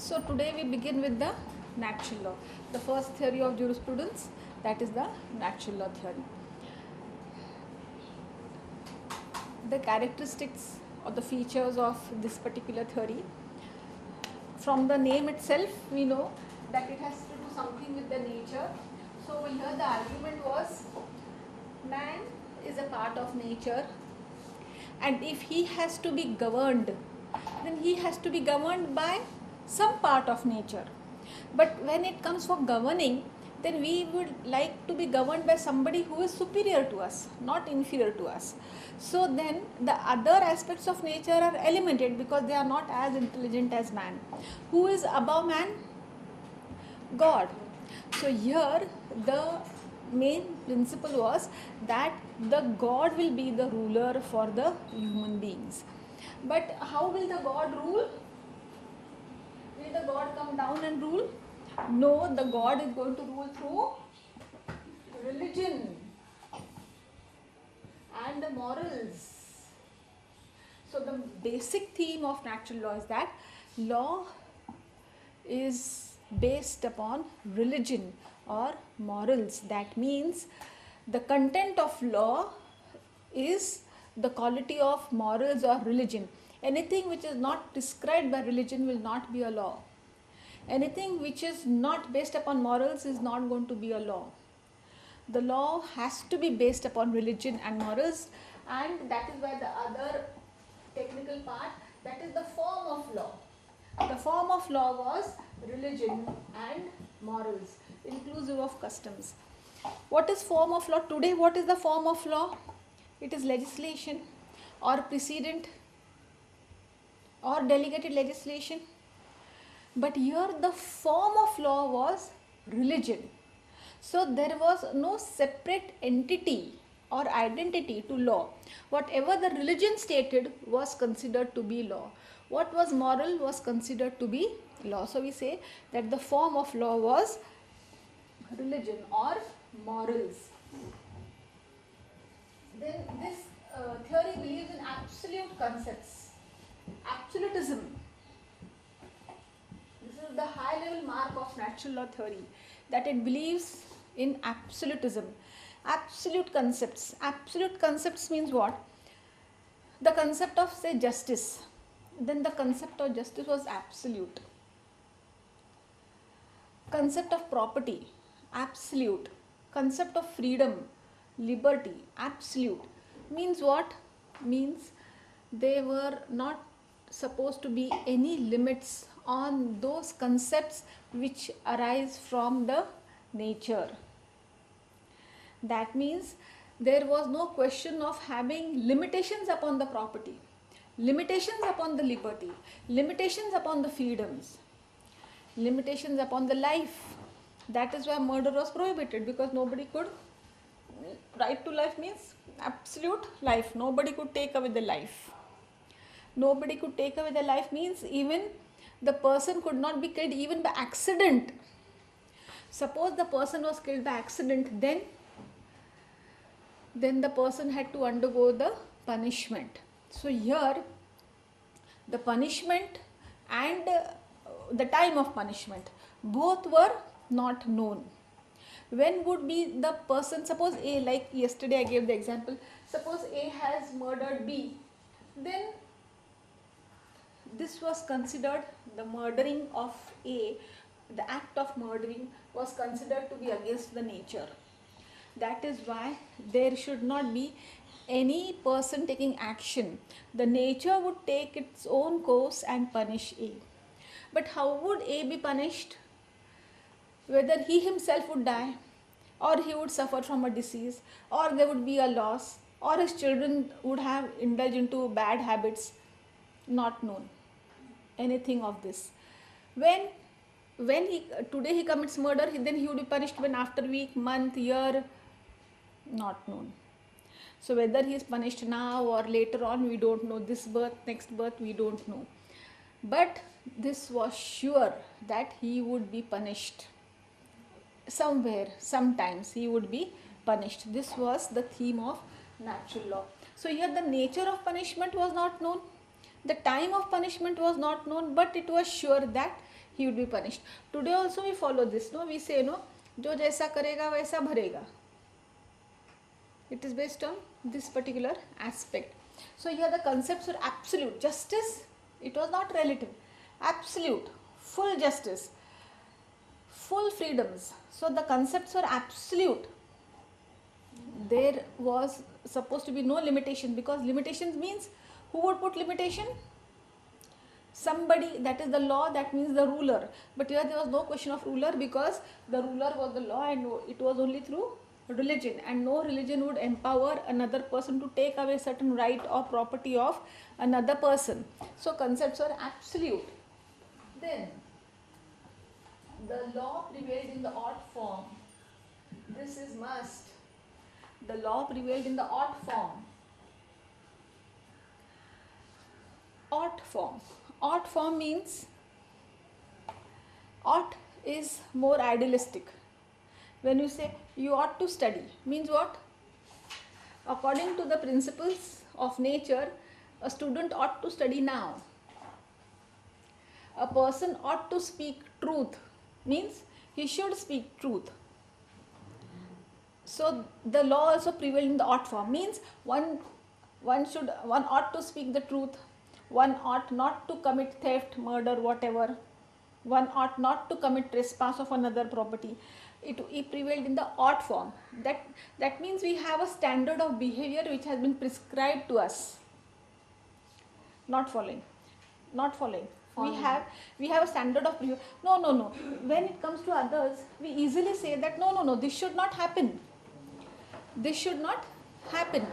So today we begin with the natural law, the first theory of jurisprudence, that is the natural law theory. The characteristics or the features of this particular theory, from the name itself we know that it has to do something with the nature. So here the argument was man is a part of nature, and if he has to be governed, then he has to be governed by some part of nature. But when it comes for governing, then we would like to be governed by somebody who is superior to us, not inferior to us. So then the other aspects of nature are eliminated because they are not as intelligent as man. Who is above man? God. So here the main principle was that the God will be the ruler for the human beings. But how will the God rule? Will the God come down and rule? No, the God is going to rule through religion and the morals. So the basic theme of natural law is that law is based upon religion or morals. That means the content of law is the quality of morals or religion. Anything which is not described by religion will not be a law. Anything which is not based upon morals is not going to be a law. The law has to be based upon religion and morals, and that is why the other technical part, that is the form of law. The form of law was religion and morals, inclusive of customs. What is form of law? Today, what is the form of law? It is legislation or precedent or delegated legislation. But here the form of law was religion. So there was no separate entity or identity to law. Whatever the religion stated was considered to be law. What was moral was considered to be law. So we say that the form of law was religion or morals. Then this theory believes in absolute concepts. Absolutism. This is the high level mark of natural law theory, that it believes in absolutism. Absolute concepts. Absolute concepts means what? The concept of, say, justice. Then the concept of justice was absolute. Concept of property, absolute. Concept of freedom, liberty, absolute. Means what? Means there were not supposed to be any limits on those concepts which arise from the nature. That means there was no question of having limitations upon the property, limitations upon the liberty, limitations upon the freedoms, limitations upon the life. That is why murder was prohibited, because nobody could. Right to life means absolute life. Nobody could take away the life. Nobody could take away the life means even the person could not be killed even by accident. Suppose the person was killed by accident, then the person had to undergo the punishment. So here the punishment and the time of punishment, both were not known. When would be the person, suppose A, like yesterday I gave the example, suppose A has murdered B, then this was considered, the murdering of A, the act of murdering was considered to be against the nature. That is why there should not be any person taking action. The nature would take its own course and punish A. But how would A be punished? Whether he himself would die, or he would suffer from a disease, or there would be a loss, or his children would have indulged into bad habits, not known. Anything of this. When today he commits murder, then he would be punished when after week, month, year, not known. So whether he is punished now or later on, we don't know. This birth, next birth, we don't know. But this was sure that he would be punished. Somewhere, sometimes he would be punished. This was the theme of natural law. So here the nature of punishment was not known. The time of punishment was not known, but it was sure that he would be punished. Today also we follow this, no? We say, no, जो जैसा करेगा वैसा भरेगा. It is based on this particular aspect. So here the concepts were absolute. Justice, it was not relative. Absolute, full justice, full freedoms. So the concepts were absolute. There was supposed to be no limitation, because limitations means, who would put limitation? Somebody, that is the law, that means the ruler. But here there was no question of ruler, because the ruler was the law, and it was only through religion, and no religion would empower another person to take away certain right or property of another person. So concepts are absolute. Then the law prevailed in the odd form. This is must. The law prevailed in the odd form. Odd form. Odd form means, odd is more idealistic. When you say you ought to study, means what? According to the principles of nature, a student ought to study now. A person ought to speak truth, means he should speak truth. So the law also prevailed in the ought form, means one ought to speak the truth, one ought not to commit theft, murder, whatever, one ought not to commit trespass of another property. It prevailed in the ought form. That means we have a standard of behavior which has been prescribed to us. Not following. We have a standard of behavior. No. When it comes to others, we easily say that no, this should not happen. This should not happen.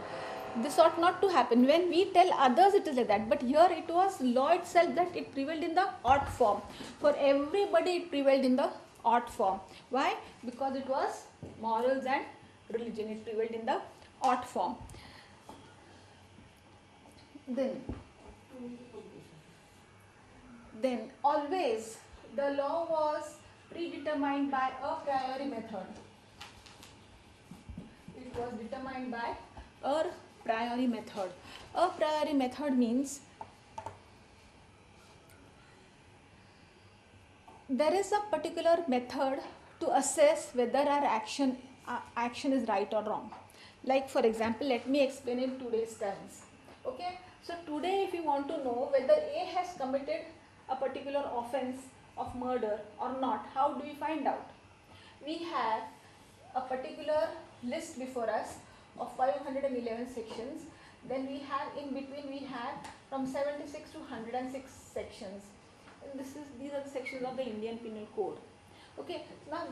This ought not to happen. When we tell others, it is like that. But here it was law itself that it prevailed in the ought form. For everybody, it prevailed in the ought form. Why? Because it was morals and religion. It prevailed in the ought form. Then always the law was predetermined by a priori method. It was determined by a priori method. A priori method means there is a particular method to assess whether our action is right or wrong. Like for example, let me explain in today's terms. Okay, so today if you want to know whether A has committed a particular offense of murder or not, how do we find out? We have a particular list before us of 511 sections. Then we have in between, we have from 76 to 106 sections. And these are the sections of the Indian Penal Code. Okay, now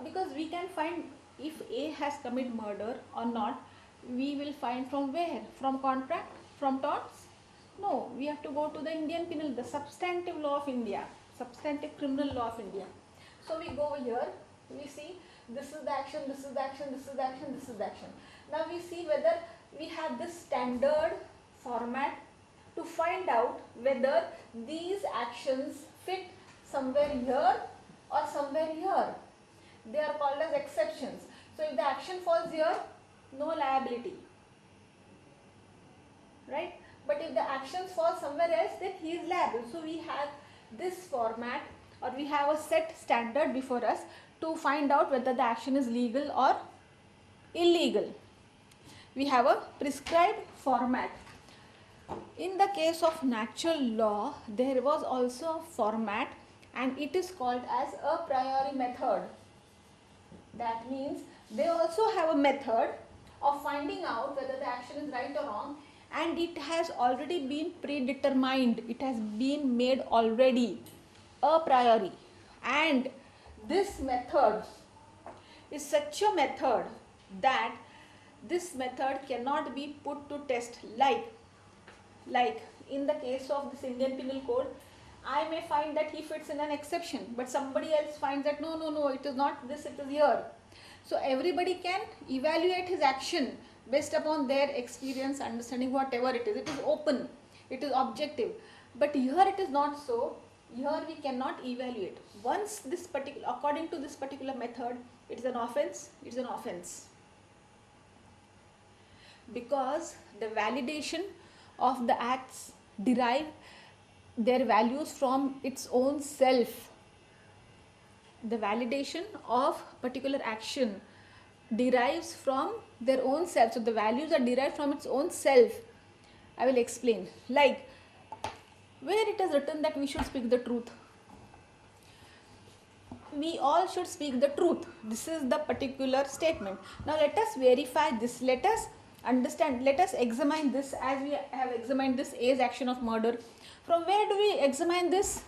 because we can find if A has committed murder or not, we will find from where? From contract? From torts? No, we have to go to the Indian Penal, the substantive law of India, substantive criminal law of India. So we go over here, we see this is the action, this is the action, this is the action, this is the action. Now we see whether we have this standard format to find out whether these actions fit somewhere here or somewhere here. They are called as exceptions. So if the action falls here, no liability, right? But if the actions fall somewhere else, then he is liable. So we have this format, or we have a set standard before us to find out whether the action is legal or illegal. We have a prescribed format. In the case of natural law, there was also a format, and it is called as a priori method. That means they also have a method of finding out whether the action is right or wrong, and it has already been predetermined. It has been made already a priori. And this method is such a method that this method cannot be put to test. Like in the case of this Indian Penal Code, I may find that he fits in an exception, but somebody else finds that no, it is not this, it is here. So everybody can evaluate his action based upon their experience, understanding, whatever it is. It is open, it is objective. But here it is not so. Here we cannot evaluate. Once this particular, according to this particular method, it is an offense, it is an offense. Because the validation of the acts derive their values from its own self. The validation of particular action derives from their own self. So the values are derived from its own self. I will explain. Like where it is written that we should speak the truth. We all should speak the truth. This is the particular statement. Now let us verify this. Let us understand. Let us examine this as we have examined this A's action of murder. From where do we examine this?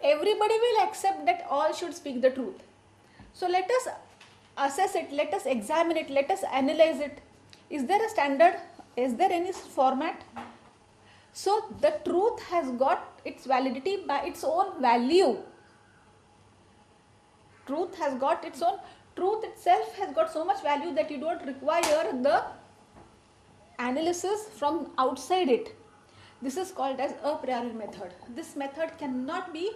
Everybody will accept that all should speak the truth. So let us assess it. Let us examine it. Let us analyze it. Is there a standard? Is there any format? So the truth has got its validity by its own value. Truth has got its own, truth itself has got so much value that you don't require the analysis from outside it. This is called as a priori method. This method cannot be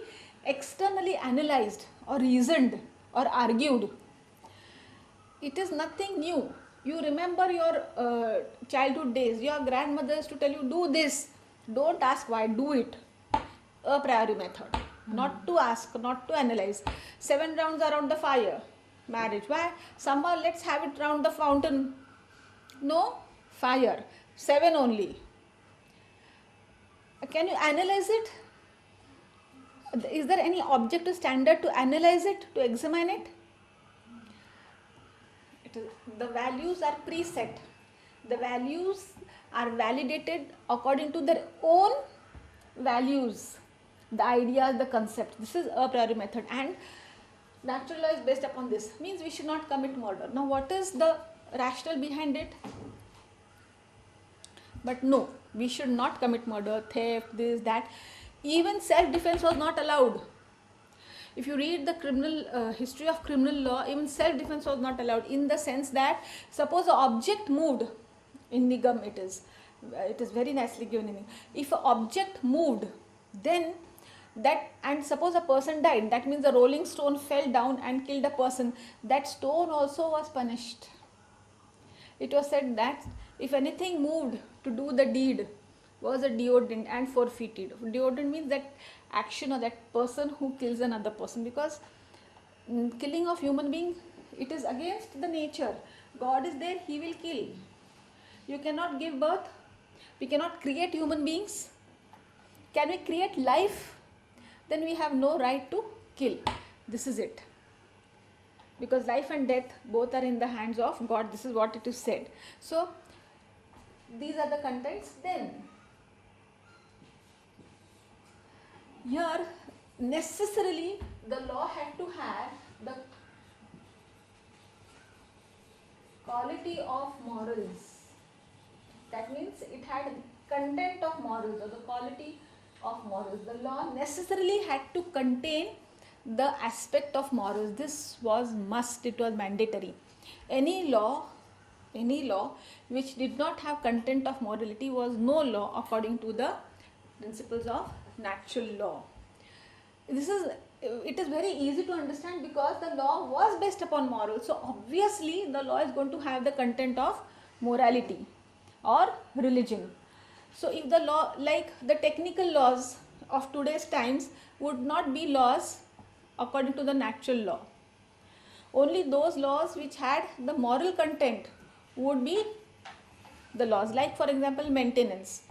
externally analyzed or reasoned or argued. It is nothing new. You remember your childhood days. Your grandmother used to tell you, do this. Don't ask why, do it. A priori method. Not to ask, not to analyze. 7 rounds around the fire. Marriage. Why? Summer, let's have it round the fountain. No, fire. 7 only. Can you analyze it? Is there any objective standard to analyze it, to examine it? The values are preset. The values are validated according to their own values, the ideas, the concepts. This is a priori method, and natural law is based upon this. Means we should not commit murder. Now what is the rationale behind it? But no, we should not commit murder, theft, this, that. Even self-defense was not allowed. If you read the criminal history of criminal law, even self-defense was not allowed, in the sense that suppose the object moved, in Nigam it is very nicely given in. If an object moved, then that, and suppose a person died, that means a rolling stone fell down and killed a person, that stone also was punished. It was said that if anything moved to do the deed was a deodorant and forfeited. Deodorant means that action or that person who kills another person, because killing of human being, it is against the nature. God is there, he will kill. You cannot give birth. We cannot create human beings. Can we create life? Then we have no right to kill. This is it. Because life and death both are in the hands of God. This is what it is said. So these are the contents. Then here necessarily the law had to have the quality of morals. That means it had content of morals or the quality of morals. The law necessarily had to contain the aspect of morals. This was must, it was mandatory. Any law which did not have content of morality was no law according to the principles of natural law. It is very easy to understand because the law was based upon morals. So obviously the law is going to have the content of morality or religion. So if the law, like the technical laws of today's times, would not be laws according to the natural law. Only those laws which had the moral content would be the laws. Like for example, maintenance.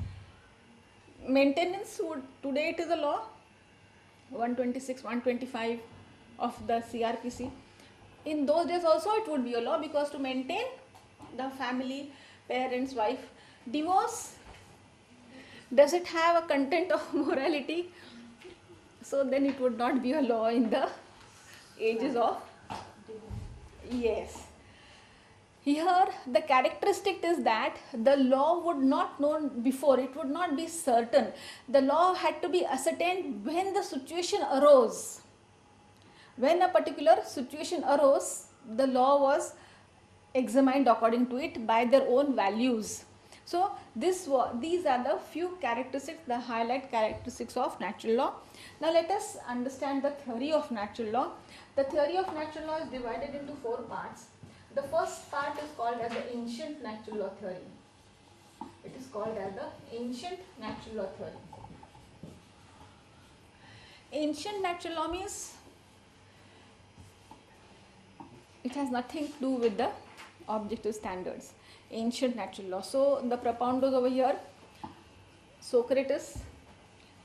Maintenance would, today it is a law, 126, 125 of the CRPC. In those days also it would be a law, because to maintain the family, parents, wife. Divorce, does it have a content of morality? So then it would not be a law in the ages of, yes. Here the characteristic is that the law would not know before, it would not be certain. The law had to be ascertained when the situation arose. When a particular situation arose, the law was examined according to it by their own values. So these are the few characteristics, the highlight characteristics of natural law. Now let us understand the theory of natural law. The theory of natural law is divided into 4 parts. The first part is called as the ancient natural law theory. It is called as the ancient natural law theory. Ancient natural law means it has nothing to do with the objective standards. Ancient natural law. So the propounders over here, Socrates,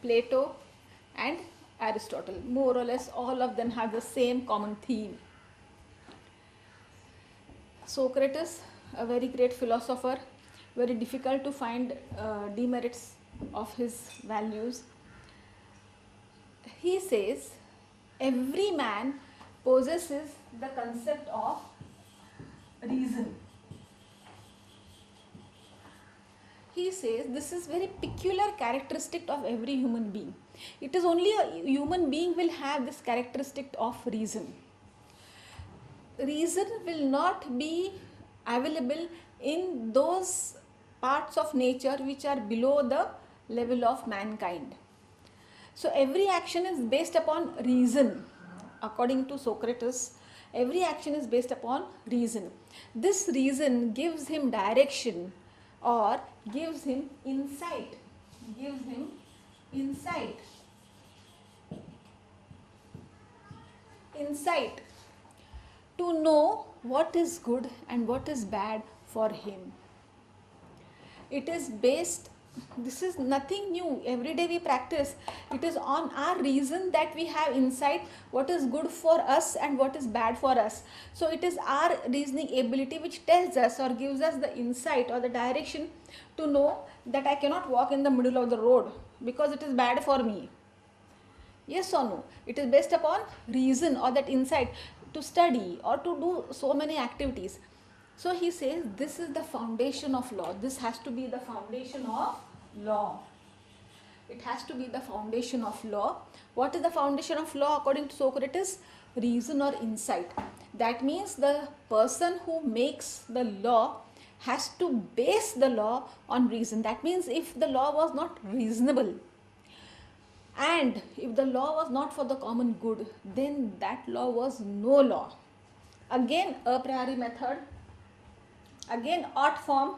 Plato and Aristotle. More or less all of them have the same common theme. Socrates, a very great philosopher, very difficult to find demerits of his values. He says every man possesses the concept of reason. He says this is very peculiar characteristic of every human being. It is only a human being will have this characteristic of reason. Reason will not be available in those parts of nature which are below the level of mankind. So every action is based upon reason. According to Socrates, every action is based upon reason. This reason gives him direction or gives him insight. Gives him insight. Insight to know what is good and what is bad for him. It is based, this is nothing new, every day we practice. It is on our reason that we have insight what is good for us and what is bad for us. So it is our reasoning ability which tells us or gives us the insight or the direction to know that I cannot walk in the middle of the road because it is bad for me. Yes or no? It is based upon reason or that insight to study or to do so many activities. So he says this is the foundation of law. This has to be the foundation of law. It has to be the foundation of law. What is the foundation of law according to Socrates? Reason or insight. That means the person who makes the law has to base the law on reason. That means if the law was not reasonable and if the law was not for the common good, then that law was no law. Again, a priori method. Again, ought form.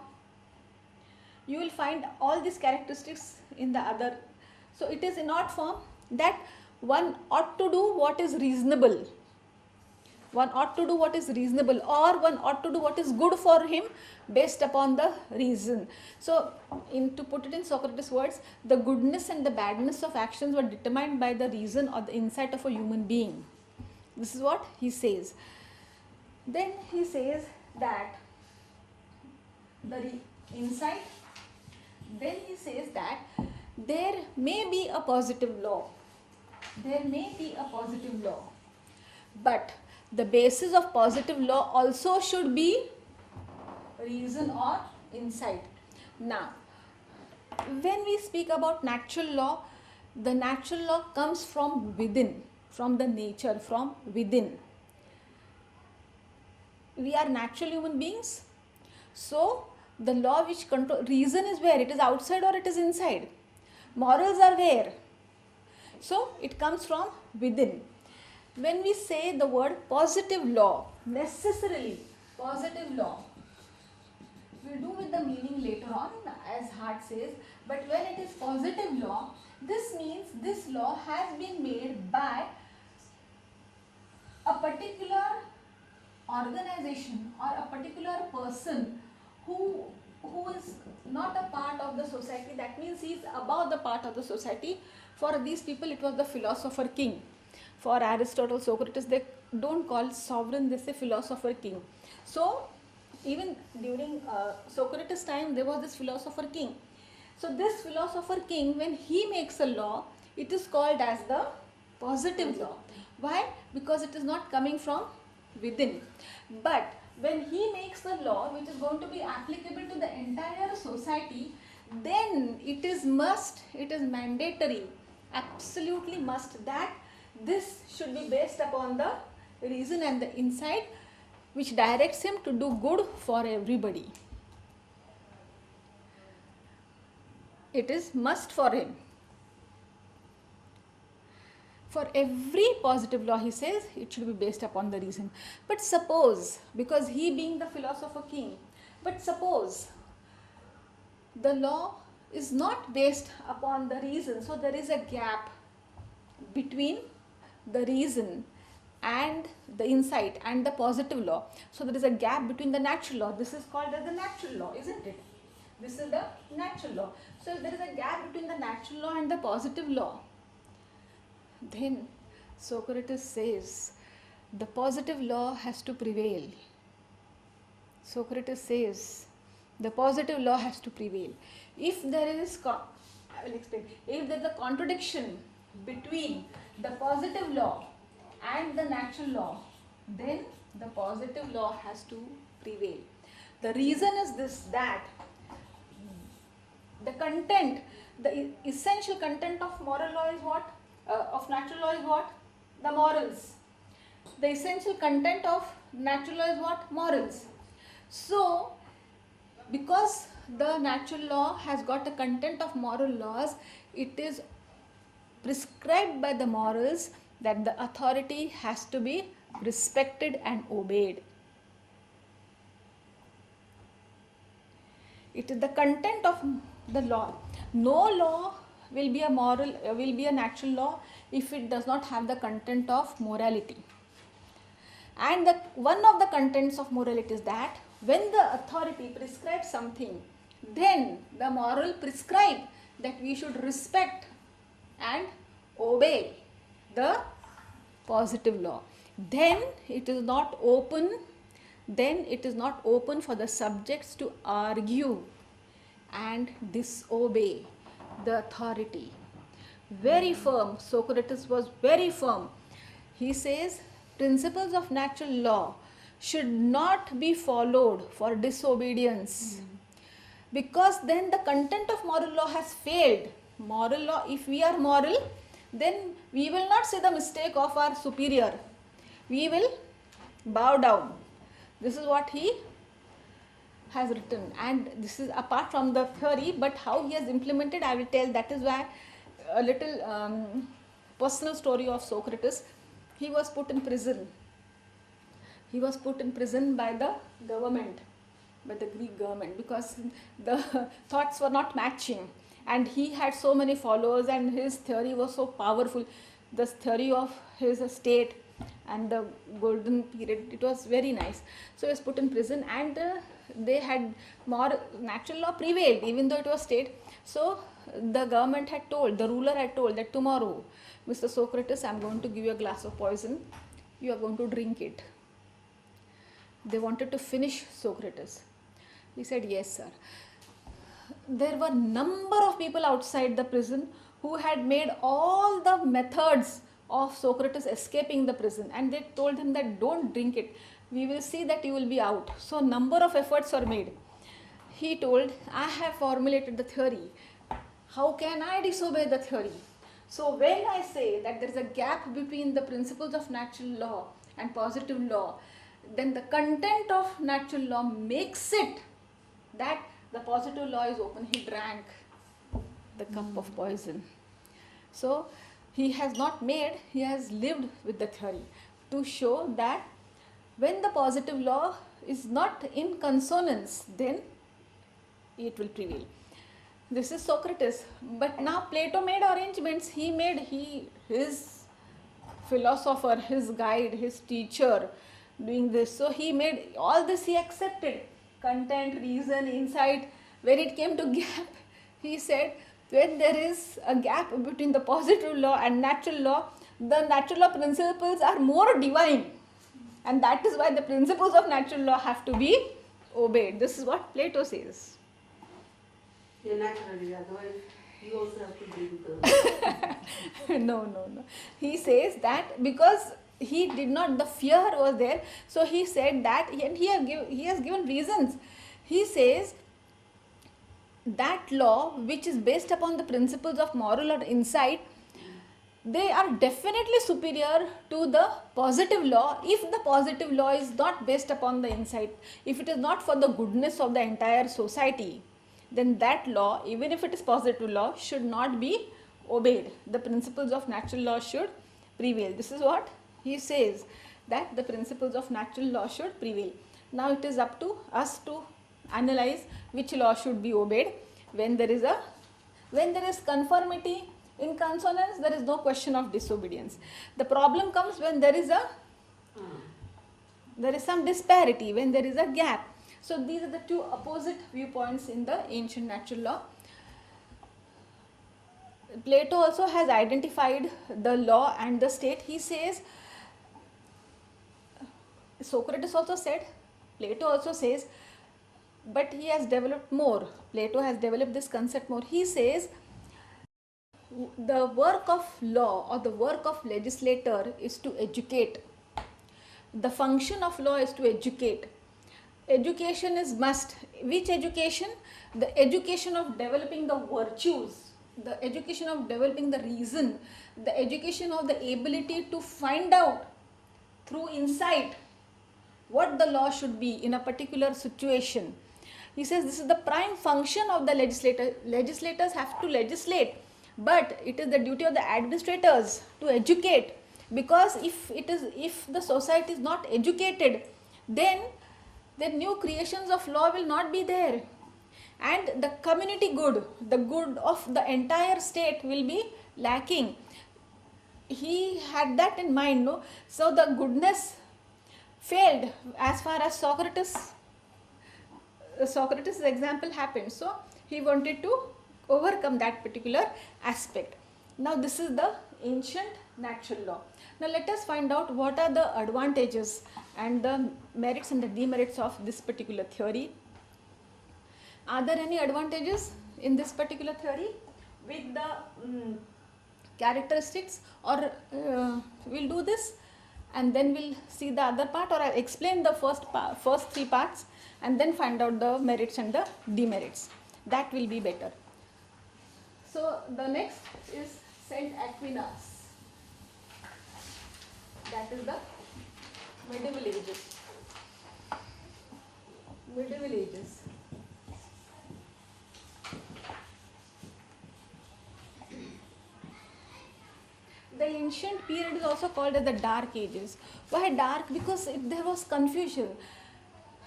You will find all these characteristics in the other. So it is in ought form that one ought to do what is reasonable. One ought to do what is reasonable, or one ought to do what is good for him based upon the reason. So to put it in Socrates' words, the goodness and the badness of actions were determined by the reason or the insight of a human being. This is what he says. Then he says that the insight, then he says that there may be a positive law. There may be a positive law. But the basis of positive law also should be reason or insight. Now, when we speak about natural law, the natural law comes from within, from the nature, from within. We are natural human beings. So, the law which control, reason is where? It is outside or it is inside? Morals are where? So, it comes from within. When we say the word positive law, necessarily positive law, we'll do with the meaning later on as Hart says, but when it is positive law, this means this law has been made by a particular organization or a particular person who is not a part of the society. That means he is above the part of the society. For these people it was the philosopher king. For Aristotle, Socrates, they don't call sovereign, they say philosopher king. So even during Socrates' time there was this philosopher king. So this philosopher king, when he makes a law, it is called as the positive law. Why? Because it is not coming from within. But when he makes a law which is going to be applicable to the entire society, then it is must, it is mandatory, absolutely must that this should be based upon the reason and the insight which directs him to do good for everybody. It is must for him. For every positive law, he says, it should be based upon the reason. But suppose, because he being the philosopher king, but suppose the law is not based upon the reason, so there is a gap. between the reason and the insight and the positive law. So there is a gap between the natural law. This is called as the natural law, isn't it? This is the natural law. So if there is a gap between the natural law and the positive law, then Socrates says the positive law has to prevail. Socrates says the positive law has to prevail. If there is, I will explain, if there is a contradiction between the positive law and the natural law, then the positive law has to prevail. The reason is this, that the content, the essential content of moral law is what? Of natural law is what? The morals. The essential content of natural law is what? Morals. So, because the natural law has got a content of moral laws, it is prescribed by the morals that the authority has to be respected and obeyed. It is the content of the law. No law will be a natural law if it does not have the content of morality. And one of the contents of morality is that when the authority prescribes something, then the moral prescribe that we should respect and obey the positive law. Then it is not open for the subjects to argue and disobey the authority. Very firm. Socrates was very firm. He says principles of natural law should not be followed for disobedience, because then the content of moral law has failed. Moral law, if we are moral, then we will not see the mistake of our superior. We will bow down. This is what he has written, and this is apart from the theory, but how he has implemented, I will tell. That is why a little personal story of Socrates. He was put in prison. He was put in prison by the government, by the Greek government, because the thoughts were not matching, and he had so many followers and his theory was so powerful. The theory of his state and the golden period, it was very nice. So he was put in prison, and they had more natural law prevailed even though it was state. So the government had told, the ruler had told that tomorrow, Mr. Socrates, I am going to give you a glass of poison, you are going to drink it. They wanted to finish Socrates. He said, yes sir. There were number of people outside the prison who had made all the methods of Socrates escaping the prison, and they told him that don't drink it, we will see that you will be out. So number of efforts were made. He told, I have formulated the theory. How can I disobey the theory? So when I say that there is a gap between the principles of natural law and positive law, then the content of natural law makes it that the positive law is open. He drank the cup of poison. So he has not made, he has lived with the theory to show that when the positive law is not in consonance, then it will prevail. This is Socrates. But now Plato made arrangements. His philosopher, his guide, his teacher doing this. So he made all this, he accepted. Content, reason, insight. When it came to gap, he said, when there is a gap between the positive law and natural law, the natural law principles are more divine. And that is why the principles of natural law have to be obeyed. This is what Plato says. Yeah, naturally, otherwise you also have to drink the... No. He says that because he did not, the fear was there, so he said that, and he has given reasons. He says that law which is based upon the principles of moral or insight, they are definitely superior to the positive law if the positive law is not based upon the insight. If it is not for the goodness of the entire society, then that law, even if it is positive law, should not be obeyed. The principles of natural law should prevail. This is what he says, that the principles of natural law should prevail. Now it is up to us to analyze which law should be obeyed when there is conformity In consonance, there is no question of disobedience. The problem comes when there is some disparity, when there is a gap. So these are the two opposite viewpoints in the ancient natural law. Plato also has identified the law and the state. He says, Socrates also said, Plato also says, but he has developed more. Plato has developed this concept more. He says, the work of law or the work of legislator is to educate. The function of law is to educate. Education is must. Which education? The education of developing the virtues, the education of developing the reason, the education of the ability to find out through insight what the law should be in a particular situation. He says this is the prime function of the legislator. Legislators have to legislate, but it is the duty of the administrators to educate, because if the society is not educated, then the new creations of law will not be there, and the community good, the good of the entire state will be lacking. He had that in mind, no? So the goodness failed as far as Socrates' example happened. So he wanted to overcome that particular aspect. Now this is the ancient natural law. Now let us find out what are the advantages and the merits and the demerits of this particular theory. Are there any advantages in this particular theory with the characteristics, or we'll do this and then we'll see the other part, or I'll explain the first three parts and then find out the merits and the demerits. That will be better. So the next is Saint Aquinas. That is the medieval ages. Medieval ages. The ancient period is also called as the Dark Ages. Why dark? Because there was confusion.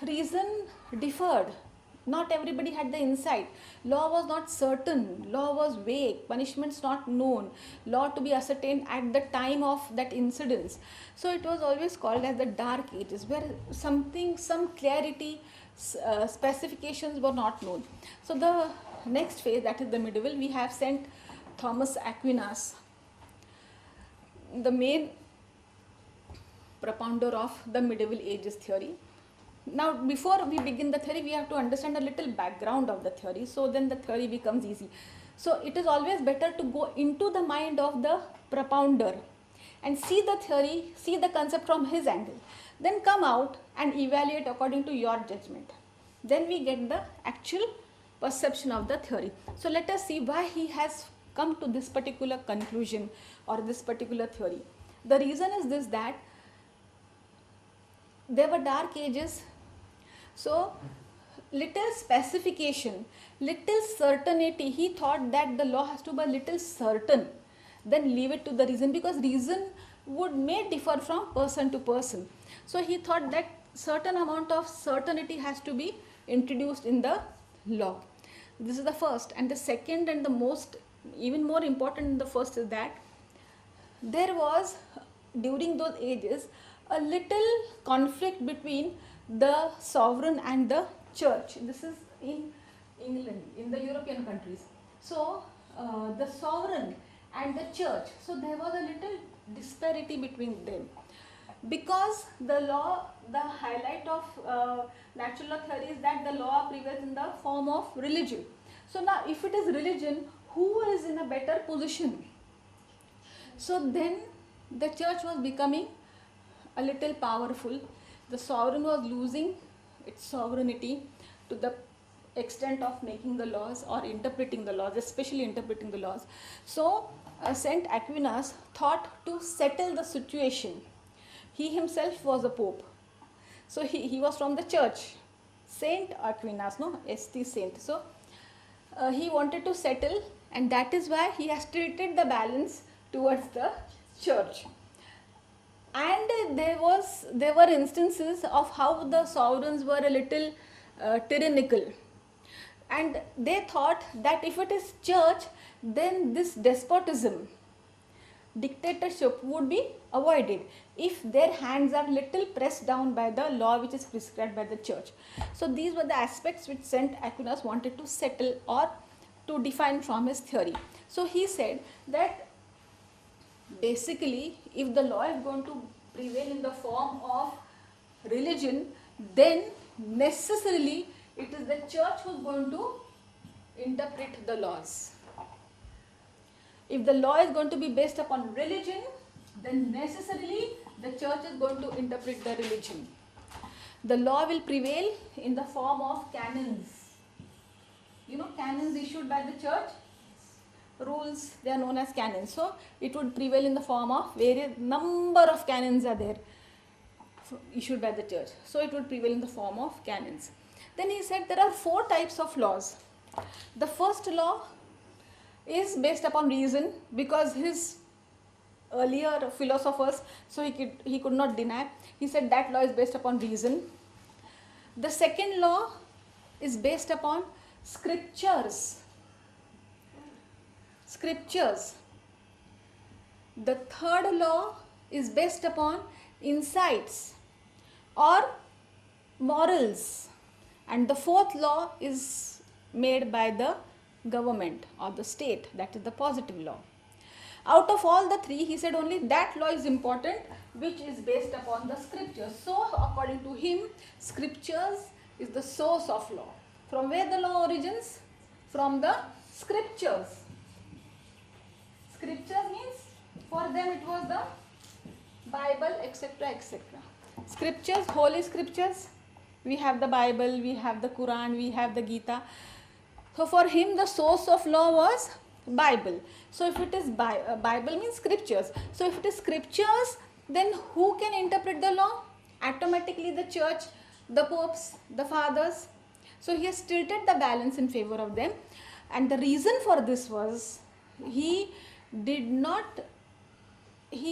Reason differed. Not everybody had the insight. Law was not certain. Law was vague. Punishments not known. Law to be ascertained at the time of that incidence. So it was always called as the Dark Ages, where some clarity, specifications were not known. So the next phase, that is the medieval, we have Saint Thomas Aquinas, the main propounder of the medieval ages theory. Now before we begin the theory, we have to understand a little background of the theory, so then the theory becomes easy. So it is always better to go into the mind of the propounder and see the theory, see the concept from his angle, then come out and evaluate according to your judgment. Then we get the actual perception of the theory. So let us see why he has come to this particular conclusion or this particular theory. The reason is this, that there were dark ages, so little specification, little certainty. He thought that the law has to be little certain, then leave it to the reason, because reason may differ from person to person. So he thought that certain amount of certainty has to be introduced in the law. This is the first. And the second and the most, even more important than the first, is that there was during those ages a little conflict between the sovereign and the church. This is in England, in the European countries. So the sovereign and the church, so there was a little disparity between them, because the law, the highlight of natural law theory is that the law prevails in the form of religion. So now if it is religion, who is in a better position? So then the church was becoming a little powerful. The sovereign was losing its sovereignty to the extent of making the laws or interpreting the laws, especially interpreting the laws. So Saint Aquinas thought to settle the situation. He himself was a pope. So he was from the church. Saint Aquinas, no? St. Saint. So he wanted to settle, and that is why he has tilted the balance towards the church. And there were instances of how the sovereigns were a little tyrannical, and they thought that if it is church, then this despotism, dictatorship would be avoided if their hands are little pressed down by the law which is prescribed by the church. So these were the aspects which St. Aquinas wanted to settle or to define from his theory. So he said that basically if the law is going to prevail in the form of religion, then necessarily it is the church who is going to interpret the laws. If the law is going to be based upon religion, then necessarily the church is going to interpret the religion. The law will prevail in the form of canons. You know, canons issued by the church, rules, they are known as canons. So it would prevail in the form of various number of canons are there issued by the church. So it would prevail in the form of canons. Then he said there are 4 types of laws. The first law is based upon reason, because his earlier philosophers, so he could not deny. He said that law is based upon reason. The second law is based upon scriptures. The third law is based upon insights or morals, and the fourth law is made by the government or the state, that is the positive law. Out of all the 3, he said only that law is important which is based upon the scriptures. So according to him, scriptures is the source of law. From where the law origins? From the scriptures. Scripture means, for them it was the Bible, etc., etc. Scriptures, holy scriptures, we have the Bible, we have the Quran, we have the Gita. So for him the source of law was Bible. So if it is Bible means scriptures. So if it is scriptures, then who can interpret the law? Automatically the church, the popes, the fathers. So he has tilted the balance in favor of them. And the reason for this was he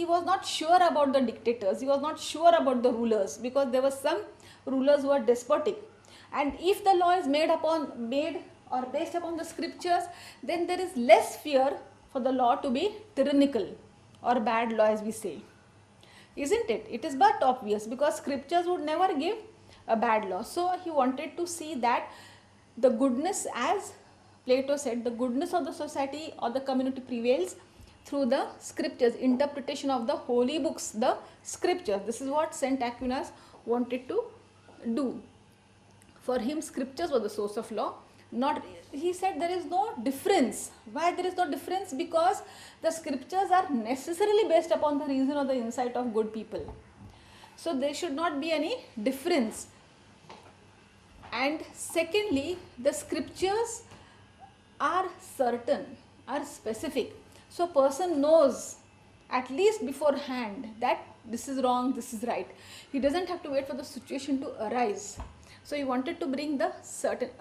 was not sure about the dictators. He was not sure about the rulers, because there were some rulers who were despotic. And if the law is made or based upon the scriptures, then there is less fear for the law to be tyrannical or bad law, as we say. Isn't it? It is but obvious, because scriptures would never give a bad law. So he wanted to see that the goodness, as Plato said, the goodness of the society or the community prevails through the scriptures, interpretation of the holy books, the scriptures. This is what St. Aquinas wanted to do. For him, scriptures were the source of law. He said there is no difference. Why there is no difference? Because the scriptures are necessarily based upon the reason or the insight of good people. So there should not be any difference. And secondly, the scriptures are certain, are specific. So person knows at least beforehand that this is wrong, this is right. He doesn't have to wait for the situation to arise. So he wanted to bring a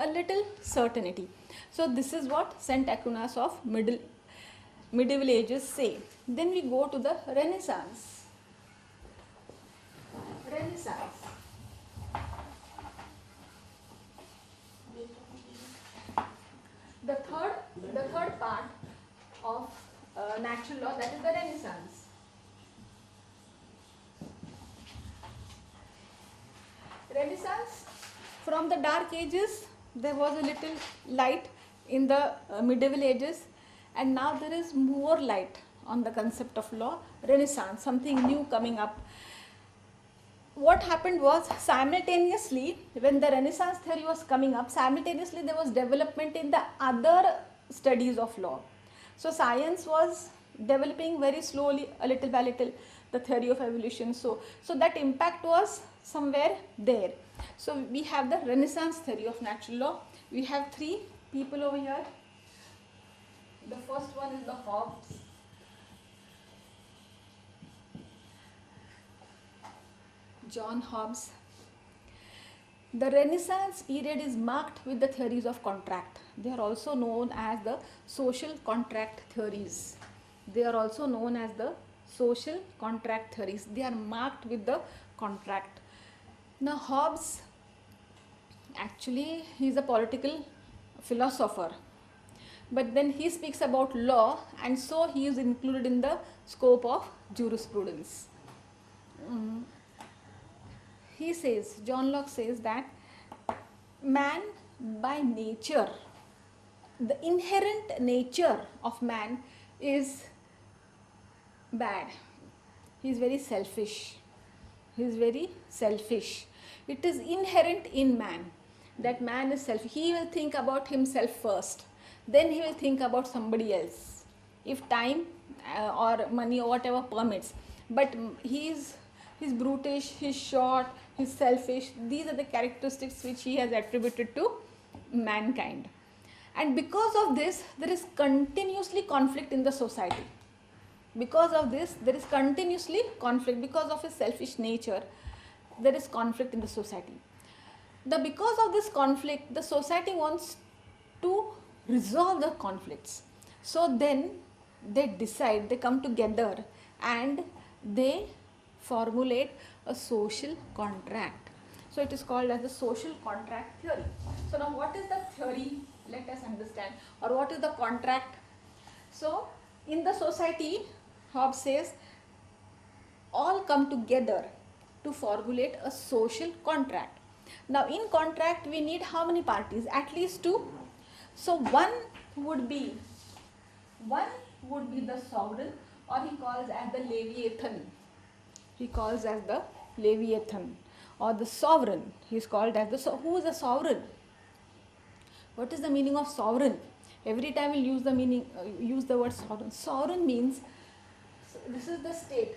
little certainty. So this is what St. Aquinas of medieval ages say. Then we go to the Renaissance. The third part of natural law, that is the Renaissance. From the dark ages, there was a little light in the medieval ages, and now there is more light on the concept of law. Renaissance, something new coming up. What happened was, simultaneously, when the Renaissance theory was coming up, simultaneously there was development in the other studies of law. So science was developing very slowly, a little by little, the theory of evolution. So that impact was somewhere there. So we have the Renaissance theory of natural law. We have 3 people over here. The first one is the Hobbes. John Hobbes. The Renaissance period is marked with the theories of contract. They are also known as the social contract theories. They are marked with the contract. Now Hobbes, actually he is a political philosopher. but then he speaks about law, and so he is included in the scope of jurisprudence. He says, John Locke says that man by nature, the inherent nature of man is bad. He is very selfish. He is very selfish. It is inherent in man that man is selfish. He will think about himself first, then he will think about somebody else, if time or money or whatever permits. But he's brutish, he's short, he's selfish. These are the characteristics which he has attributed to mankind. And because of this, there is continuously conflict in the society. Because of this, there is continuously conflict. Because of his selfish nature, there is conflict in the society. Because of this conflict, the society wants to resolve the conflicts. So then they decide, they come together and they formulate a social contract. So it is called as the social contract theory. So now what is the theory? Let us understand. Or what is the contract? So in the society, Hobbes says, all come together to formulate a social contract. Now in contract we need how many parties? At least two. So one would be the sovereign, or he calls as the Leviathan. He calls as the Leviathan, or the sovereign. He is called as the who is the sovereign? What is the meaning of sovereign? Every time we'll use the meaning, use the word sovereign. Sovereign means, this is the state.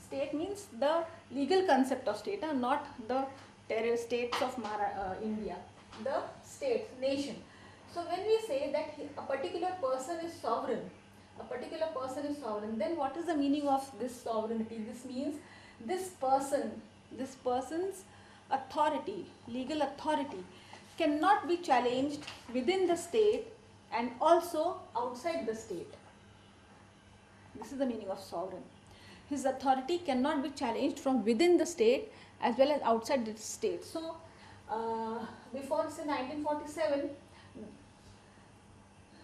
State means the legal concept of state, and not the terror states of India. The state, nation. So when we say that a particular person is sovereign, then what is the meaning of this sovereignty? This means this person's authority, legal authority, cannot be challenged within the state and also outside the state. This is the meaning of sovereign. His authority cannot be challenged from within the state as well as outside the state. So before say 1947,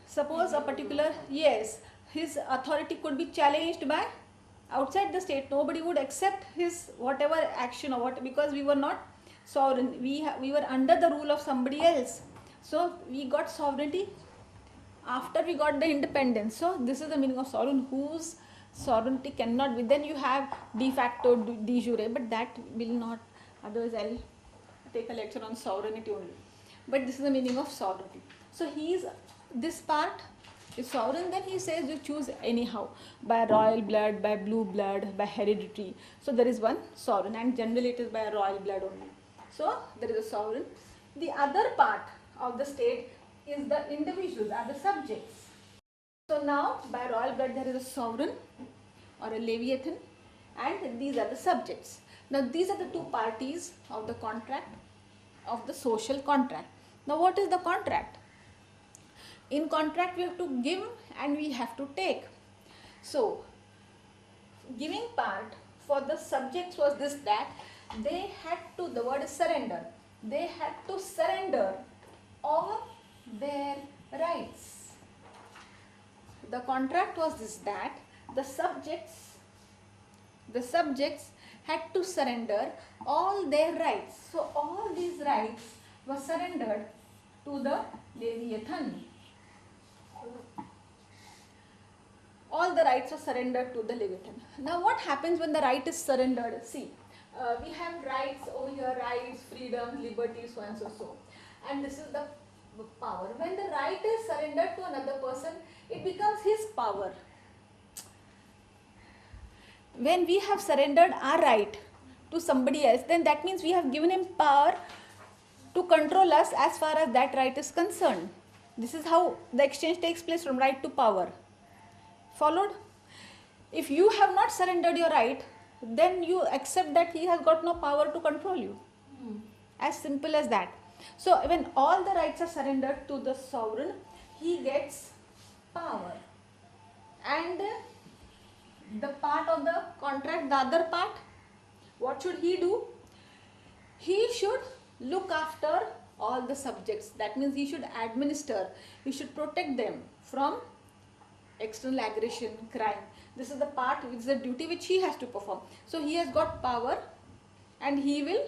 suppose a particular, yes, his authority could be challenged by outside the state. Nobody would accept his whatever action or what, because we were not sovereign. We were under the rule of somebody else. So we got sovereignty after we got the independence. So this is the meaning of sovereign, whose sovereignty cannot be. Then you have de facto, de jure, but that will not. Otherwise, I'll take a lecture on sovereignty only. But this is the meaning of sovereignty. So this part is sovereign. Then he says you choose anyhow, by royal blood, by blue blood, by hereditary. So there is one sovereign, and generally it is by royal blood only. So there is a sovereign. The other part of the state is the individuals, are the subjects. So now by royal blood there is a sovereign or a Leviathan, and these are the subjects. Now these are the two parties of the contract, of the social contract. Now what is the contract? In contract we have to give and we have to take. So giving part for the subjects was this, that they had to, the word is surrender, they had to surrender all their rights. The contract was this, that the subjects had to surrender all their rights. So all these rights were surrendered to the Leviathan. All the rights are surrendered to the Leviathan. Now what happens when the right is surrendered? See, we have rights over here, rights, freedom, liberty, so and so. And this is the power. When the right is surrendered to another person, it becomes his power. When we have surrendered our right to somebody else, then that means we have given him power to control us as far as that right is concerned. This is how the exchange takes place, from right to power. Followed? If you have not surrendered your right, then you accept that he has got no power to control you. As simple as that. So when all the rights are surrendered to the sovereign, he gets power. And the part of the contract, the other part, what should he do? He should look after all the subjects. That means he should administer, he should protect them from external aggression, crime. This is the part, which is the duty which he has to perform. So he has got power and he will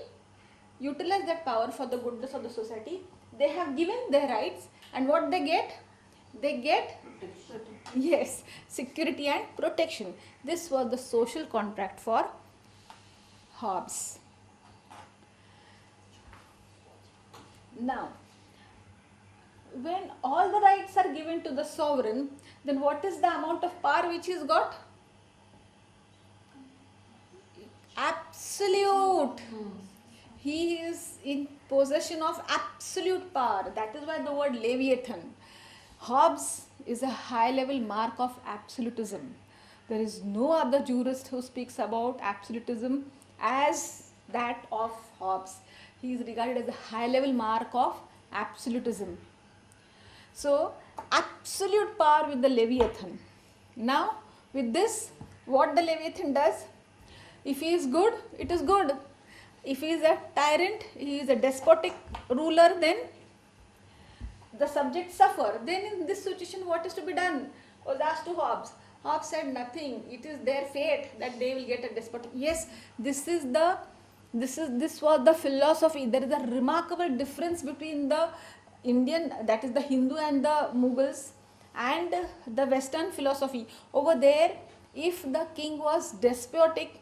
utilize that power for the goodness of the society. They have given their rights, and what they get? They get, yes, security and protection. This was the social contract for Hobbes. Now, when all the rights are given to the sovereign, then what is the amount of power which he's got? Absolute. He is in possession of absolute power. That is why the word Leviathan. Hobbes is a high level mark of absolutism. There is no other jurist who speaks about absolutism as that of Hobbes. He is regarded as a high level mark of absolutism. So, absolute power with the Leviathan. Now, with this, what the Leviathan does? If he is good, it is good. If he is a tyrant, he is a despotic ruler, then the subjects suffer. Then in this situation, what is to be done? Was asked to Hobbes. Hobbes said nothing. It is their fate that they will get a despotic. Yes, this was the philosophy. There is a remarkable difference between the Indian, that is the Hindu and the Mughals, and the Western philosophy. Over there, if the king was despotic,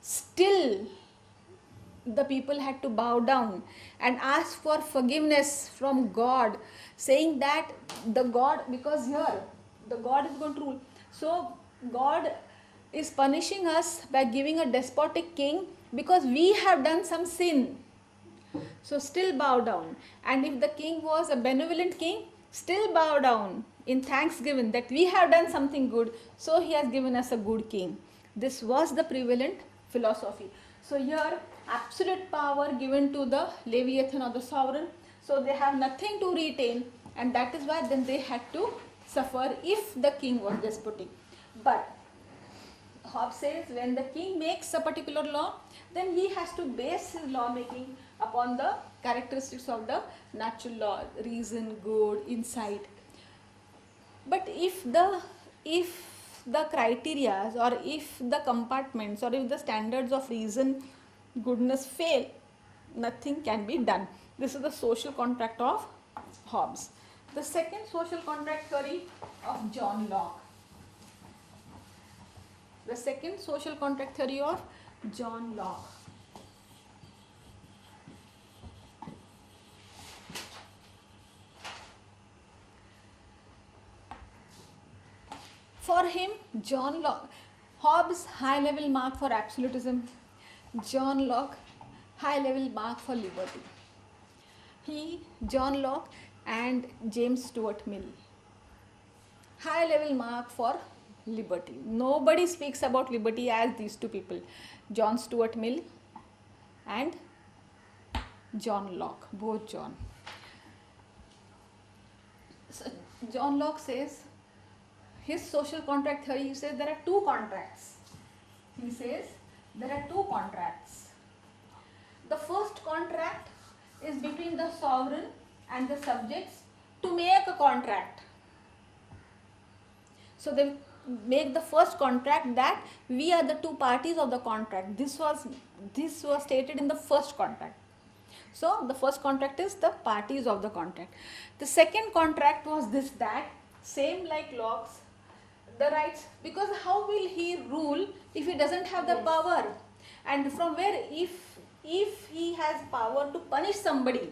still the people had to bow down and ask for forgiveness from God, saying that the God, because here the God is going to rule. So God is punishing us by giving a despotic king because we have done some sin. So still bow down. And if the king was a benevolent king, still bow down in thanksgiving that we have done something good, so he has given us a good king. This was the prevalent philosophy. So here, absolute power given to the Leviathan or the sovereign. So they have nothing to retain, and that is why then they had to suffer if the king was despotic. But Hobbes says when the king makes a particular law, then he has to base his lawmaking upon the characteristics of the natural law, reason, good, insight. But if the criteria or if the compartments or if the standards of reason, goodness fail, nothing can be done. This is the social contract of Hobbes. The second social contract theory of John Locke. The second social contract theory of John Locke. For him, John Locke, Hobbes high level mark for absolutism, John Locke high level mark for liberty. John Locke and James Stuart Mill, high level mark for liberty. Nobody speaks about liberty as these two people, John Stuart Mill and John Locke, both John. So John Locke says, his social contract theory, he says there are two contracts. He says there are two contracts. The first contract is between the sovereign and the subjects to make a contract. So they make the first contract that we are the two parties of the contract. This was stated in the first contract. So the first contract is the parties of the contract. The second contract was this, that same like Locke's, the rights, because how will he rule if he doesn't have the power? And from where, if he has power to punish somebody,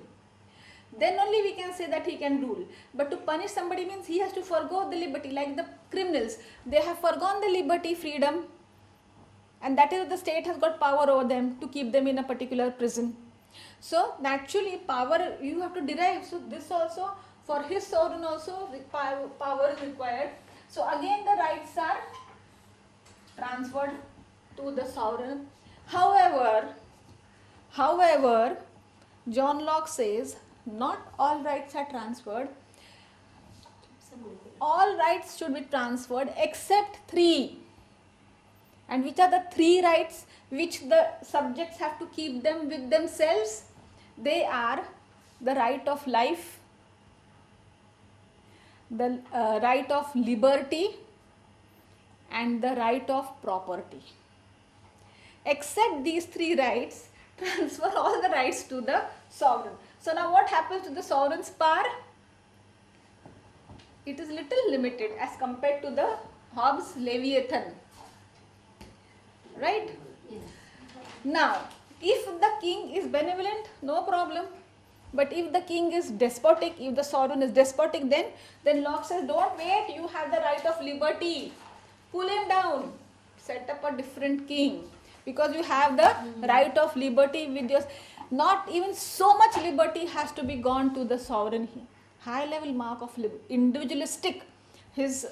then only we can say that he can rule. But to punish somebody means he has to forgo the liberty, like the criminals. They have forgone the liberty, freedom, and that is the state has got power over them to keep them in a particular prison. So naturally power you have to derive. So this also, for his sovereign also power is required. So again the rights are transferred to the sovereign. However, John Locke says not all rights are transferred. All rights should be transferred except three. And which are the three rights which the subjects have to keep them with themselves? They are the right of life, the right of liberty, and the right of property. Except these three rights, transfer all the rights to the sovereign. So now what happens to the sovereign's power? It is little limited as compared to the Hobbes' Leviathan. Right? Yes. Now, if the king is benevolent, no problem. But if the king is despotic, if the sovereign is despotic, then Locke says, don't wait, you have the right of liberty. Pull him down. Set up a different king. Because you have the right of liberty with yours. Not even so much liberty has to be gone to the sovereign. High level mark of individualistic. His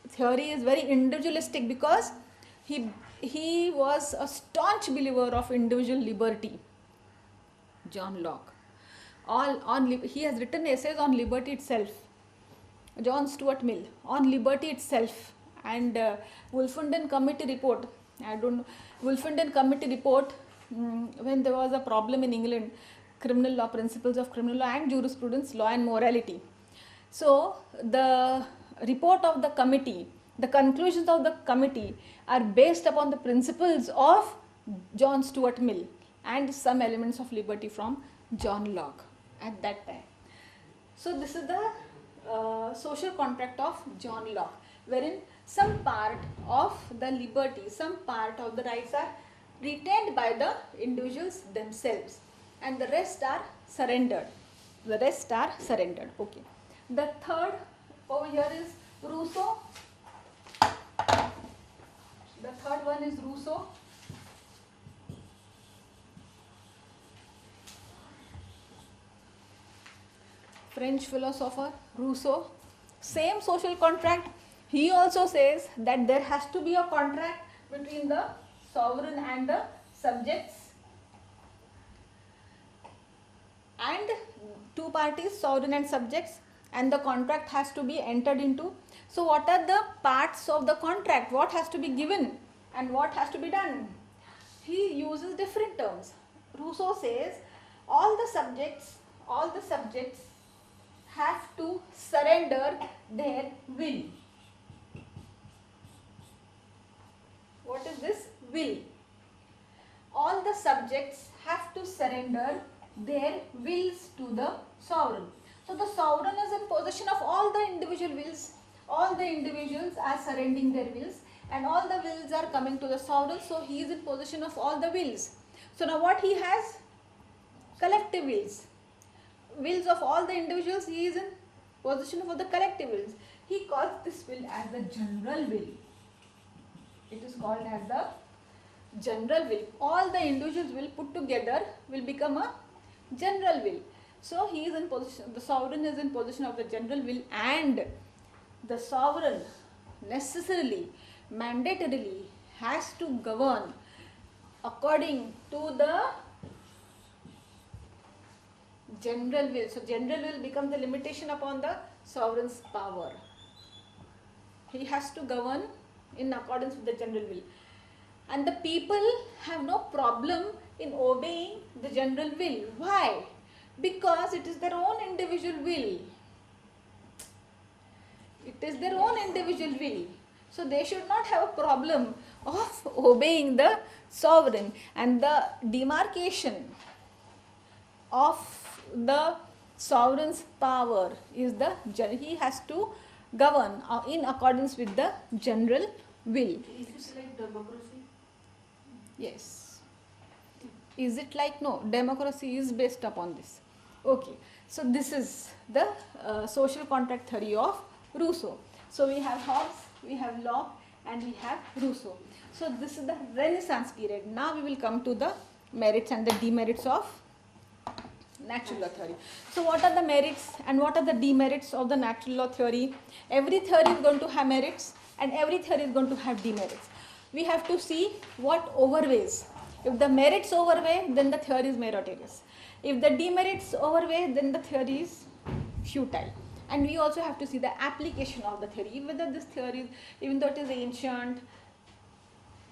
theory is very individualistic because he was a staunch believer of individual liberty. John Locke. He has written essays on liberty itself. John Stuart Mill on liberty itself, and Wolfenden Committee report. Wolfenden Committee report, when there was a problem in England, criminal law, principles of criminal law and jurisprudence, law and morality. So the report of the committee, the conclusions of the committee are based upon the principles of John Stuart Mill and some elements of liberty from John Locke at that time. So this is the social contract of John Locke, wherein some part of the liberty, some part of the rights are retained by the individuals themselves and the rest are surrendered. The rest are surrendered. Okay. The third over here is Rousseau. The third one is Rousseau. French philosopher Rousseau. Same social contract. He also says that there has to be a contract between the sovereign and the subjects, and two parties, sovereign and subjects, and the contract has to be entered into. So what are the parts of the contract? What has to be given and what has to be done? He uses different terms. Rousseau says all the subjects have to surrender their will. What is this? Will. All the subjects have to surrender their wills to the sovereign. So the sovereign is in possession of all the individual wills. All the individuals are surrendering their wills and all the wills are coming to the sovereign. So he is in possession of all the wills. So now what he has? Collective wills. Wills of all the individuals, he is in possession of the collective wills. He calls this will as the general will. It is called as the general will. All the individuals will put together will become a general will. So he is in possession, the sovereign is in possession of the general will, and the sovereign necessarily, mandatorily has to govern according to the general will. So general will becomes the limitation upon the sovereign's power. He has to govern in accordance with the general will. And the people have no problem in obeying the general will. Why? Because it is their own individual will. It is their own individual will. So they should not have a problem of obeying the sovereign. And the demarcation of the sovereign's power is he has to govern in accordance with the general will. Is it like democracy? Yes. Is it like? No, democracy is based upon this. Okay. So this is the social contract theory of Rousseau. So we have Hobbes, we have Locke, and we have Rousseau. So this is the Renaissance period. Now we will come to the merits and the demerits of natural law theory. So what are the merits and what are the demerits of the natural law theory? Every theory is going to have merits and every theory is going to have demerits. We have to see what overweighs. If the merits overweigh, then the theory is meritorious. If the demerits overweigh, then the theory is futile. And we also have to see the application of the theory, whether this theory, even though it is ancient,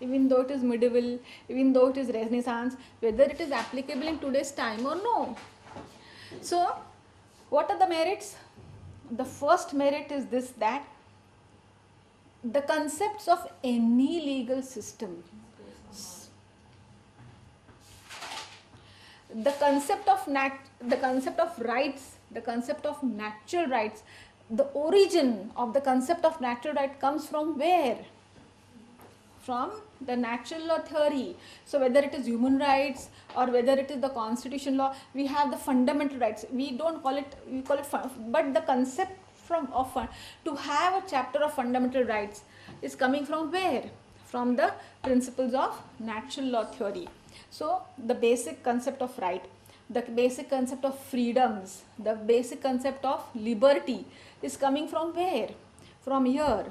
even though it is medieval, even though it is Renaissance, whether it is applicable in today's time or no. So, what are the merits? The first merit is this, that the concepts of any legal system, the concept of rights, the concept of natural rights, the origin of the concept of natural right comes from where? From the natural law theory. So whether it is human rights or whether it is the constitution law, we have the fundamental rights. We don't call it, we call it, but the concept to have a chapter of fundamental rights is coming from where? From the principles of natural law theory. So the basic concept of right, the basic concept of freedoms, the basic concept of liberty is coming from where? From here.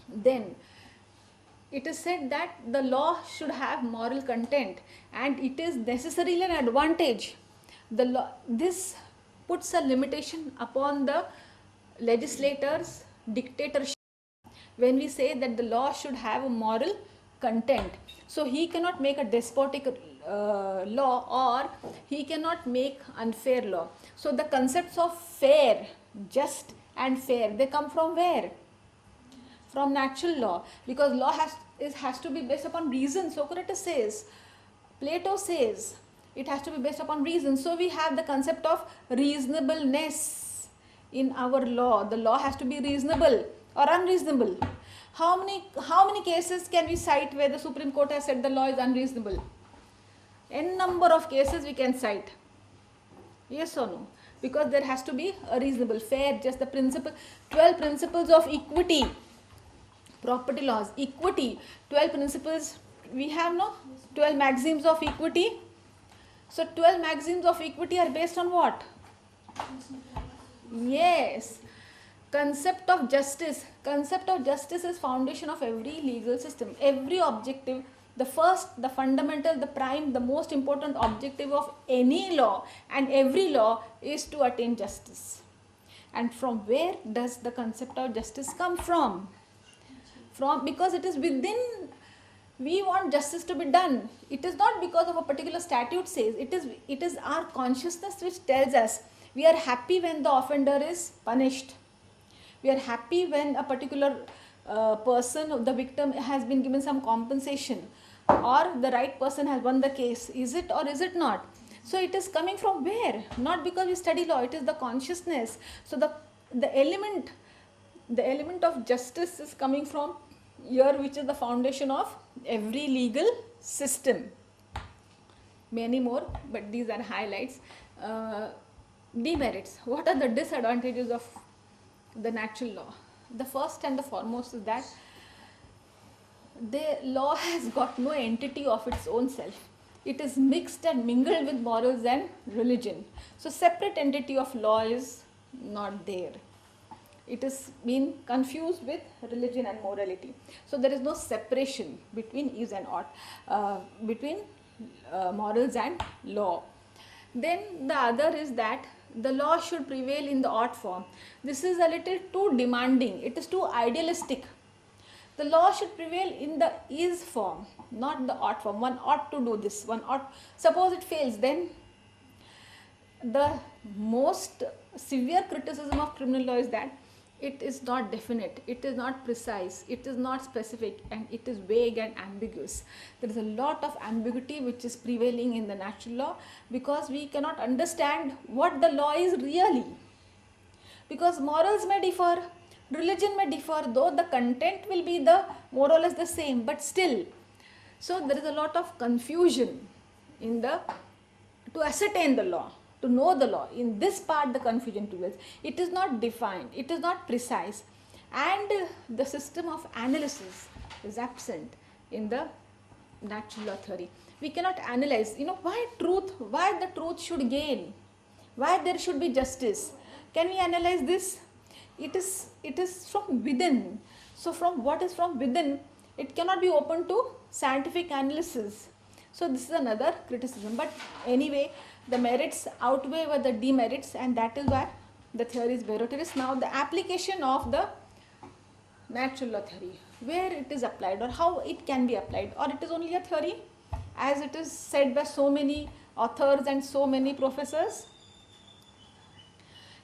Then it is said that the law should have moral content, and it is necessarily an advantage. The law, this puts a limitation upon the legislators' dictatorship when we say that the law should have a moral content. So he cannot make a despotic law, or he cannot make unfair law. So the concepts of fair, just and fair, they come from where? From natural law, because law has to be based upon reason. Socrates says, Plato says, it has to be based upon reason. So we have the concept of reasonableness in our law. The law has to be reasonable or unreasonable. How many cases can we cite where the Supreme Court has said the law is unreasonable? N number of cases we can cite. Yes or no? Because there has to be a reasonable, fair, just the principle, 12 principles of equity, property laws, equity, 12 principles, we have no 12 maxims of equity. So 12 maxims of equity are based on what? Yes, concept of justice. Concept of justice is foundation of every legal system. Every objective, the first, the fundamental, the prime, the most important objective of any law and every law is to attain justice. And from where does the concept of justice come from? Because it is within, we want justice to be done. It is not because of a particular statute says, it is our consciousness which tells us. We are happy when the offender is punished. We are happy when a particular person, the victim, has been given some compensation, or the right person has won the case. Is it or is it not? So it is coming from where? Not because we study law, it is the consciousness. So the element of justice is coming from here, which is the foundation of every legal system. Many more, but these are highlights. Demerits. What are the disadvantages of the natural law? The first and the foremost is that the law has got no entity of its own self. It is mixed and mingled with morals and religion. So separate entity of law is not there. It is being confused with religion and morality. So there is no separation between is and ought, between morals and law. Then the other is that the law should prevail in the ought form. This is a little too demanding. It is too idealistic. The law should prevail in the is form, not the ought form. One ought to do this. One ought. Suppose it fails, then the most severe criticism of criminal law is that it is not definite, it is not precise, it is not specific, and it is vague and ambiguous. There is a lot of ambiguity which is prevailing in the natural law, because we cannot understand what the law is really. Because morals may differ, religion may differ, though the content will be the more or less the same, but still. So there is a lot of confusion in to ascertain the law. To know the law, in this part the confusion prevails. It is not defined, it is not precise, and the system of analysis is absent in the natural law theory. We cannot analyze, why the truth should gain, why there should be justice. Can we analyze this? It is from within. So from what is from within, it cannot be open to scientific analysis. So this is another criticism. But anyway, the merits outweigh the demerits, and that is why the theory is meritorious. Now the application of the natural law theory, where it is applied or how it can be applied, or it is only a theory as it is said by so many authors and so many professors.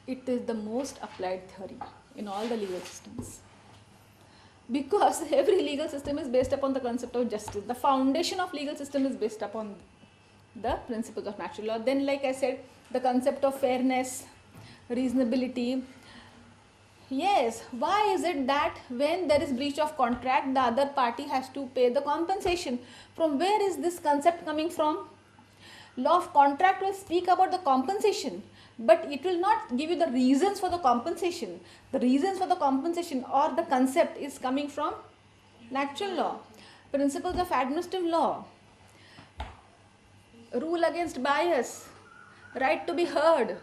it is the most applied theory in all the legal systems. Because every legal system is based upon the concept of justice. The foundation of legal system is based upon the principles of natural law. Then, like I said, the concept of fairness, reasonability. Yes, why is it that when there is breach of contract, the other party has to pay the compensation? From where is this concept coming from? Law of contract will speak about the compensation, but it will not give you the reasons for the compensation. The reasons for the compensation or the concept is coming from natural law. Principles of administrative law, rule against bias, right to be heard.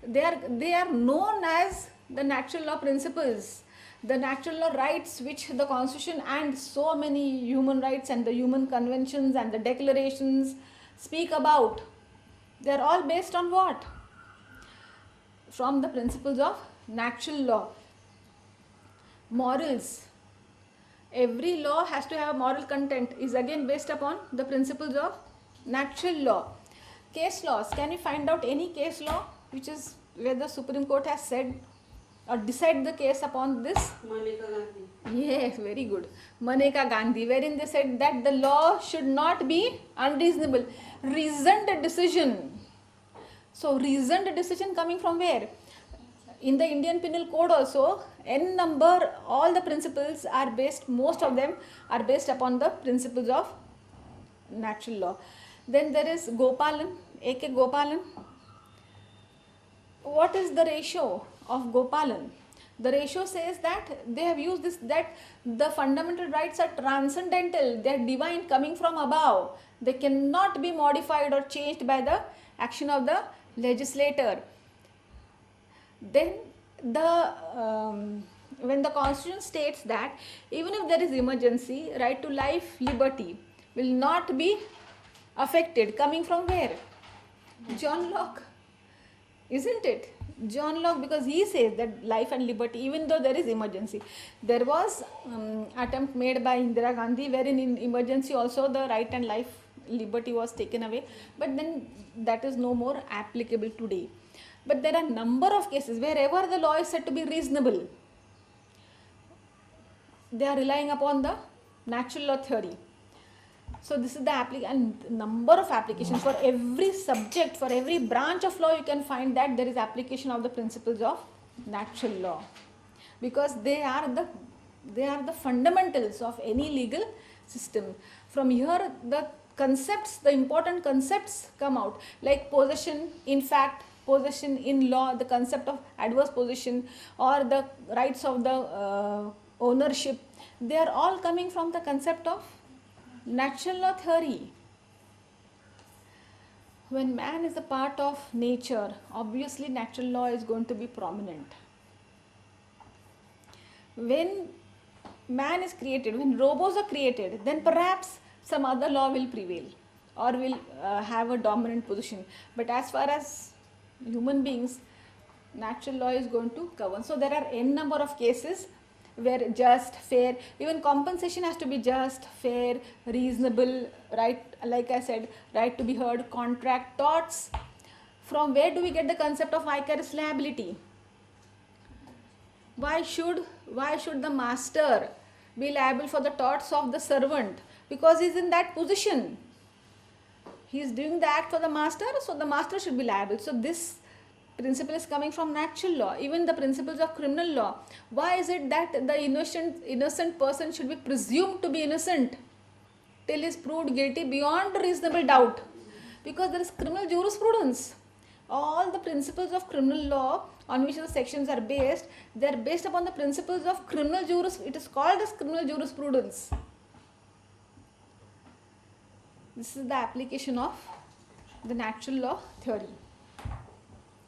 They are known as the natural law principles, the natural law rights which the constitution and so many human rights and the human conventions and the declarations speak about. They are all based on what? From the principles of natural law. Morals. Every law has to have a moral content, is again based upon the principles of natural law. Case laws. Can you find out any case law which is where the Supreme Court has said or decide the case upon this? Maneka Gandhi. Yes, very good. Maneka Gandhi, wherein they said that the law should not be unreasonable. Reasoned decision. So, reasoned decision coming from where? In the Indian Penal Code also, n number, all the principles are based, most of them are based upon the principles of natural law. Then there is Gopalan, A.K. Gopalan. What is the ratio of Gopalan? The ratio says that they have used this, that the fundamental rights are transcendental, they are divine, coming from above. They cannot be modified or changed by the action of the legislator. Then when the constitution states that even if there is emergency, right to life, liberty will not be affected, coming from where? John Locke, isn't it? John Locke, because he says that life and liberty, even though there is emergency. There was attempt made by Indira Gandhi wherein in emergency also the right and life, liberty was taken away, but then that is no more applicable today. But there are number of cases wherever the law is said to be reasonable, they are relying upon the natural law theory. So this is the and number of applications for every subject, for every branch of law. You can find that there is application of the principles of natural law, because they are the fundamentals of any legal system. From here the concepts, the important concepts come out, like possession in fact, possession in law, the concept of adverse possession or the rights of the ownership. They are all coming from the concept of natural law theory. When man is a part of nature, obviously natural law is going to be prominent. When man is created, when robots are created, then perhaps some other law will prevail or will have a dominant position. But as far as human beings, natural law is going to govern. So there are n number of cases where just, fair, even compensation has to be just, fair, reasonable, right, like I said, right to be heard, contract, torts. From where do we get the concept of vicarious liability? Why should the master be liable for the torts of the servant? Because he is in that position. He is doing the act for the master, so the master should be liable. So this principle is coming from natural law. Even the principles of criminal law. Why is it that the innocent person should be presumed to be innocent till he is proved guilty beyond reasonable doubt? Because there is criminal jurisprudence. All the principles of criminal law on which the sections are based, they are based upon the principles of criminal jurisprudence. It is called as criminal jurisprudence. This is the application of the natural law theory.